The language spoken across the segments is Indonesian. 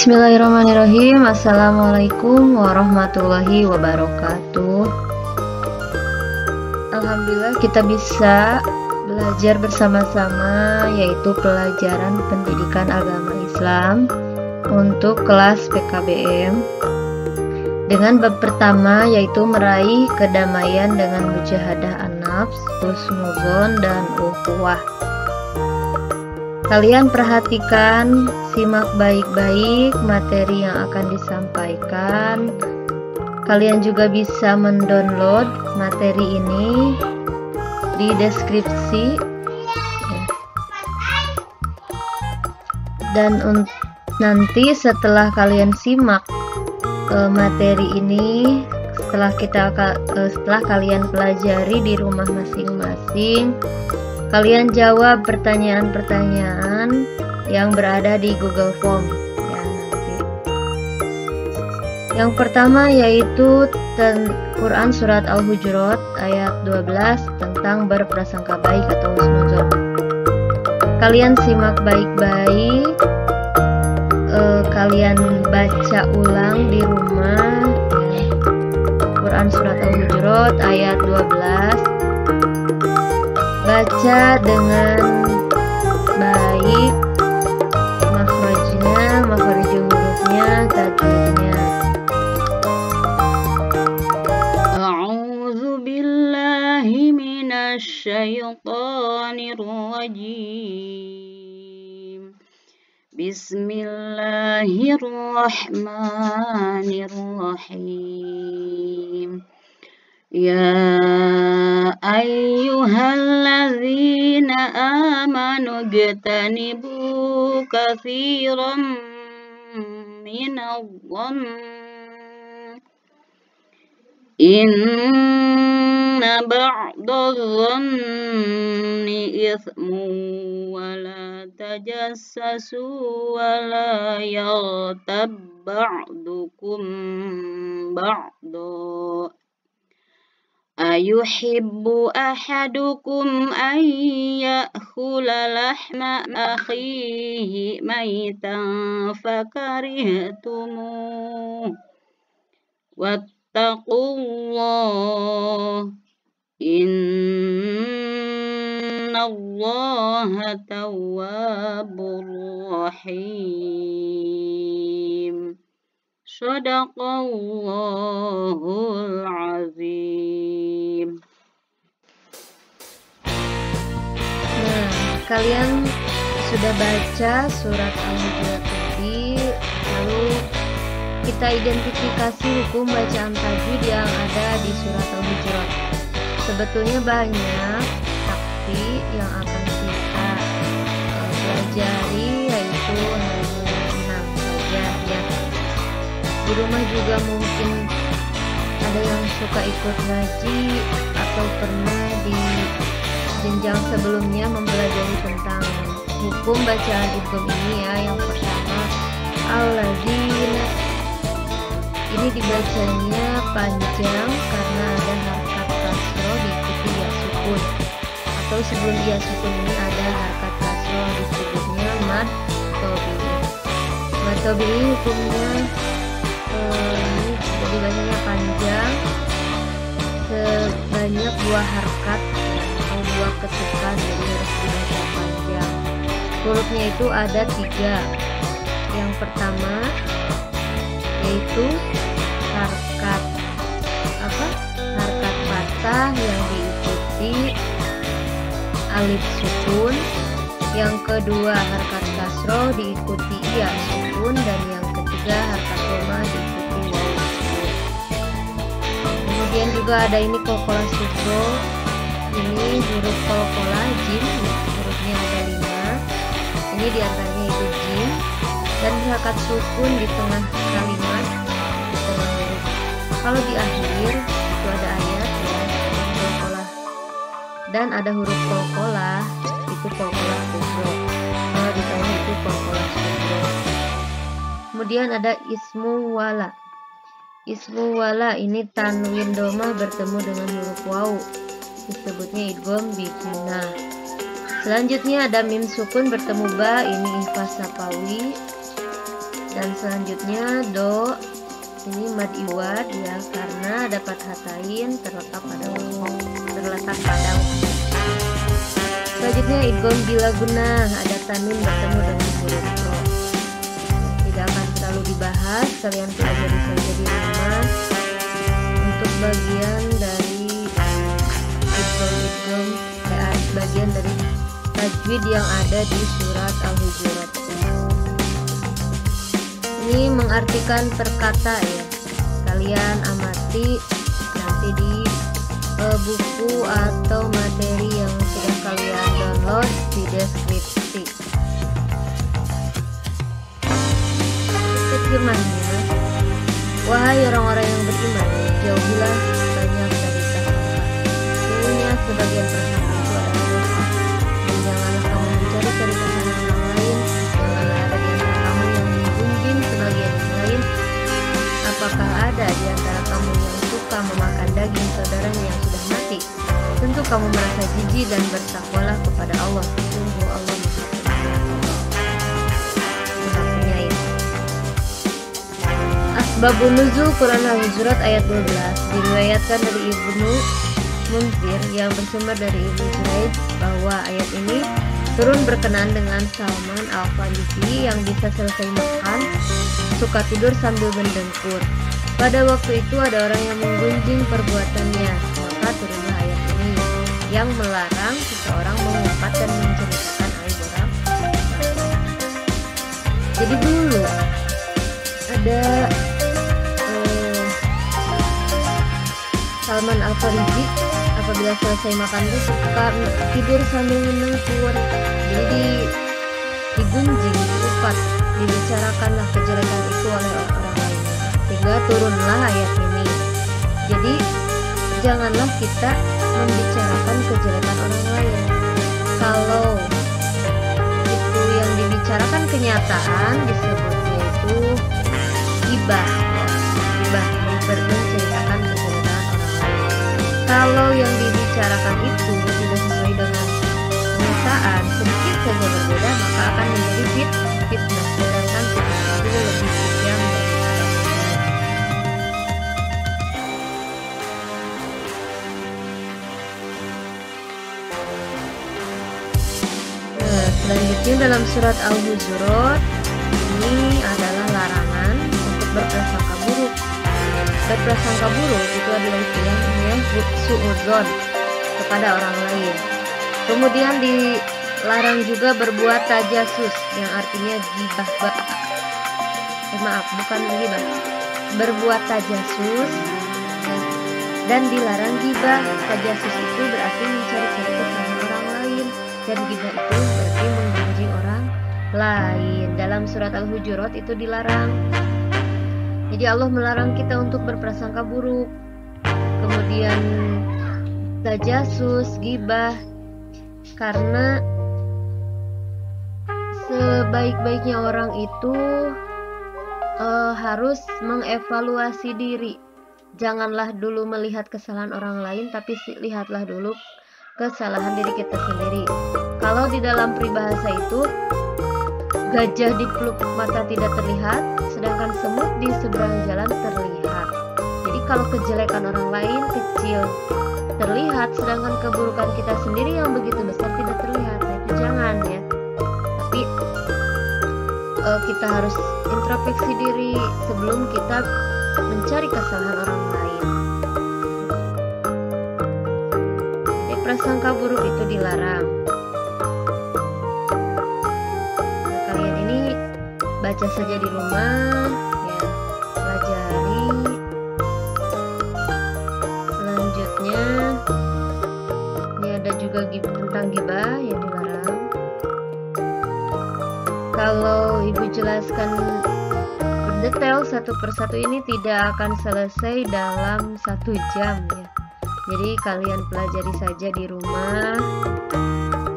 Bismillahirrahmanirrahim. Assalamualaikum warahmatullahi wabarakatuh. Alhamdulillah kita bisa belajar bersama-sama, yaitu pelajaran pendidikan agama Islam untuk kelas PKBM dengan bab pertama, yaitu meraih kedamaian dengan mujahadah an-nafs, husnuzon, dan ukhuwah. Kalian perhatikan, simak baik-baik materi yang akan disampaikan. Kalian juga bisa mendownload materi ini di deskripsi. Dan nanti setelah kalian simak materi ini, setelah kalian pelajari di rumah masing-masing, kalian jawab pertanyaan-pertanyaan yang berada di Google Form ya nanti. Yang pertama yaitu Quran Surat Al-Hujurat ayat 12 tentang berprasangka baik atau husnuzon. Kalian simak baik-baik, kalian baca ulang di rumah ya. Quran Surat Al-Hujurat ayat 12, baca dengan baik, makhraj hurufnya, tajwidnya. A'udzu billahi minasy syaithanir rajim. Bismillahirrahmanirrahim. Ya ayyuhalladzina amanu ijtanibu katsiran minadh-dhann inna ba'dadh-dhanni itsmun wa la tajassasu wa la yaghtab ba'dukum ba'da. Ayuhibbu ahadukum an ya'kula lahma akhihi maitan fakarihtumuh. Wattaqullah, innallaha tawwabur rahim. Shadaqallahul azim. Nah, kalian sudah baca surat Al-Hujurat tadi, lalu kita identifikasi hukum bacaan tajwid yang ada di surat Al-Hujurat. Sebetulnya banyak, tapi yang akan kita pelajari yaitu hanya 6 saja ya. Di rumah juga mungkin ada yang suka ikut ngaji atau pernah di jenjang sebelumnya mempelajari tentang hukum bacaan idgham ini ya. Yang pertama, alladzina, ini dibacanya panjang karena ada harakat kasroh diikuti ya sukun, atau sebelum ya sukun ini ada harakat kasroh, disebutnya mad tabi'i. Mad tabi'i hukumnya ini jadi bacanya panjang sebanyak 2 harakat atau 2 ketukan, jadi harus dibaca panjang. Hurufnya itu ada 3. Yang pertama yaitu harakat fathah yang diikuti alif sukun. Yang kedua harakat kasroh diikuti ya sukun, dan yang ketiga harakat dhamma diikuti waw sukun. Kemudian juga ada ini qalqalah sughra. Ini huruf qalqalah jim, hurufnya ada 5. Ini diantaranya itu jim, dan harakat sukun di tengah kalimat, di tengah huruf. Kalau di akhir itu ada ayat ya, qalqalah, dan ada huruf qalqalah, itu qalqalah sughra. Kalau di tengah itu qalqalah sughra. Kemudian ada ismu wala. Ismu wala ini tanwin dhamma bertemu dengan huruf waw, disebutnya idgham bigunah. Selanjutnya ada mim sukun bertemu ba, ini ihfa sapawi. Dan selanjutnya do, ini mad iwad ya, karena dapat hatain terletak pada waktu. Selanjutnya idgham bila gunah, ada tanwin bertemu dengan huruf ro. Tidak akan terlalu dibahas, kalian pelajari saja di rumah. Untuk bagian dari idgham bagian dari tajwid yang ada di surat Al-Hujurat. Ini mengartikan perkata ya. Kalian amati nanti di buku atau materi yang sudah kalian download di deskripsi. Firman-Nya, wahai orang-orang yang beriman, jauhilah banyak dari prasangka. Sesungguhnya sebagian prasangka itu adalah dosa. Dan janganlah kamu mencari-cari pasangan orang lain. Janganlah ada di antara kamu yang menggunjing sebagian yang lain. Apakah ada di antara kamu yang suka memakan daging saudaranya yang sudah mati? Tentu kamu merasa jijik dan bertakwalah kepada Allah. Sungguh Allah Maha Penyayang. Asbabun Nuzul Quran Al-Hujurat ayat 12 diriwayatkan dari Ibnu Munzir yang bersumber dari Ibnu Juraij bahwa ayat ini turun berkenaan dengan Salman Al-Farisi yang bisa selesai makan suka tidur sambil mendengkur. Pada waktu itu ada orang yang menggunjing perbuatannya, maka turunlah ayat ini yang melarang seseorang mengumpat dan menceritakan aib orang. Jadi dulu ada Salman Al-Farisi apabila selesai makan itu suka tidur sambil mendengkur. Jadi digunjing, diupat, dibicarakanlah kejelekan itu oleh orang lain, sehingga turunlah ayat ini. Jadi janganlah kita membicarakan kejelekan orang lain. Kalau itu yang dibicarakan kenyataan disebutnya itu ghibah, ya. Ghibah, menceritakan kejelekan orang lain. Kalau yang dibicarakan itu tidak sesuai dengan kenyataan, sedikit saja berbeda, maka akan menjadi fitnah. Sedangkan fitnah itu lebih kejam daripada selanjutnya dalam surat Al-Hujurat ini adalah larangan untuk berprasangka buruk. Berprasangka buruk itu adalah istilahnya suudzon kepada orang lain. Kemudian dilarang juga berbuat tajasus yang artinya ghibah. Bukan ghibah. Berbuat tajasus dan dilarang ghibah. Tajasus itu berarti mencari-cari kesalahan orang lain, dan ghibah itu berarti menggunjing orang lain. Dalam surat Al-Hujurat itu dilarang. Jadi Allah melarang kita untuk berprasangka buruk. Kemudian tajasus, ghibah, karena sebaik-baiknya orang itu harus mengevaluasi diri. Janganlah dulu melihat kesalahan orang lain, tapi lihatlah dulu kesalahan diri kita sendiri. Kalau di dalam peribahasa itu, gajah di pelupuk mata tidak terlihat, sedangkan semut di seberang jalan terlihat. Jadi kalau kejelekan orang lain kecil terlihat, sedangkan keburukan kita sendiri yang begitu besar tidak terlihat. Nah, itu jangan ya. Tapi kita harus introspeksi diri sebelum kita mencari kesalahan orang lain. Jadi prasangka buruk itu dilarang. Nah, kalian ini baca saja di rumah ya, pelajari. Selanjutnya ini ada juga tentang ghibah yang dilarang. Kalau ibu jelaskan berdetail satu persatu ini tidak akan selesai dalam 1 jam ya. Jadi kalian pelajari saja di rumah.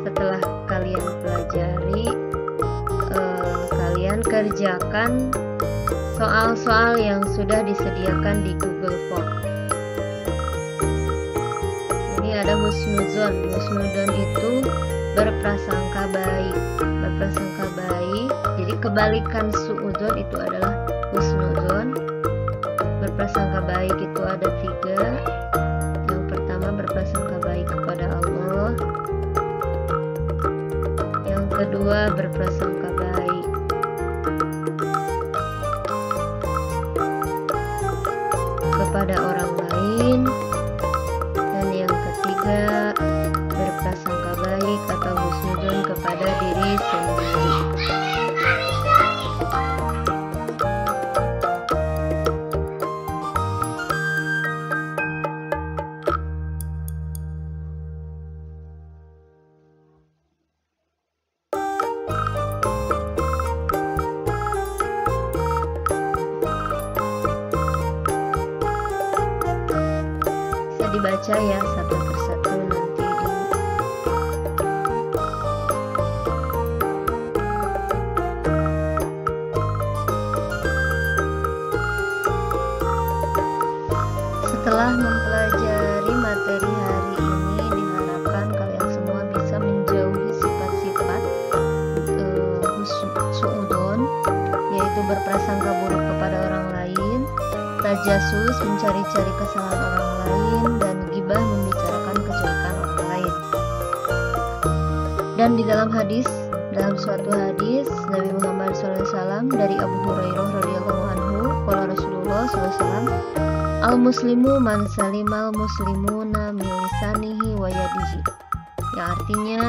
Setelah kalian pelajari, kalian kerjakan soal-soal yang sudah disediakan di Google Form. Ini ada husnuzon. Husnuzon itu berprasangka baik. Berprasangka baik. Jadi kebalikan suudzon husnuzon itu adalah husnuzon. Berprasangka baik itu ada 3. Yang pertama berprasangka baik kepada Allah. Yang kedua berprasangka baik kepada orang lain. Dan yang ketiga berprasangka baik atau husnuzon kepada diri sendiri. Dibaca ya satu persatu nanti setelah mempelajari materi hari ini, diharapkan kalian semua bisa menjauhi sifat-sifat su'udon, yaitu berprasangka buruk kepada orang lain, tajasus mencari-cari kesalahan orang lain, dan gibah membicarakan kejelekan orang lain. Dan di dalam suatu hadis Nabi Muhammad SAW dari Abu Hurairah radhiyallahu anhu, qala Rasulullah SAW, al-muslimu man salimal muslimuna min lisanihi wa yadihi, yang artinya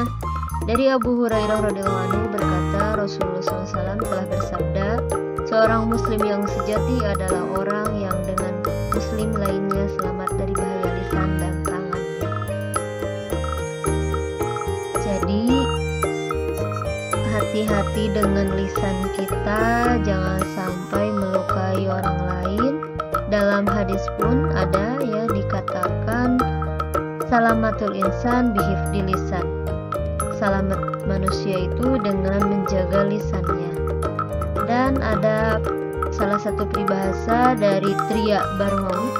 dari Abu Hurairah radhiyallahu anhu berkata, Rasulullah SAW telah bersabda, seorang muslim yang sejati adalah orang yang dengan muslim lainnya selamat dari bahaya lisan dan tangan. Jadi hati-hati dengan lisan kita, jangan sampai melukai orang lain. Dalam hadis pun ada ya dikatakan salamatul insan bihifdi lisan, selamat manusia itu dengan menjaga lisannya. Dan ada salah satu peribahasa dari Tria Barmawi,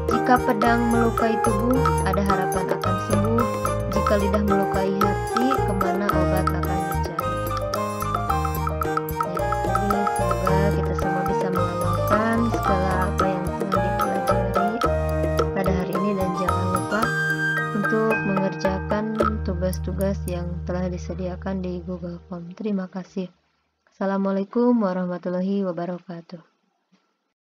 jika pedang melukai tubuh, ada harapan akan sembuh. Jika lidah melukai hati, kemana obat akan dicari. Ya, jadi semoga kita semua bisa mengamalkan segala apa yang telah dipelajari pada hari ini, dan jangan lupa untuk mengerjakan tugas-tugas yang telah disediakan di Google Form. Terima kasih. Assalamualaikum warahmatullahi wabarakatuh.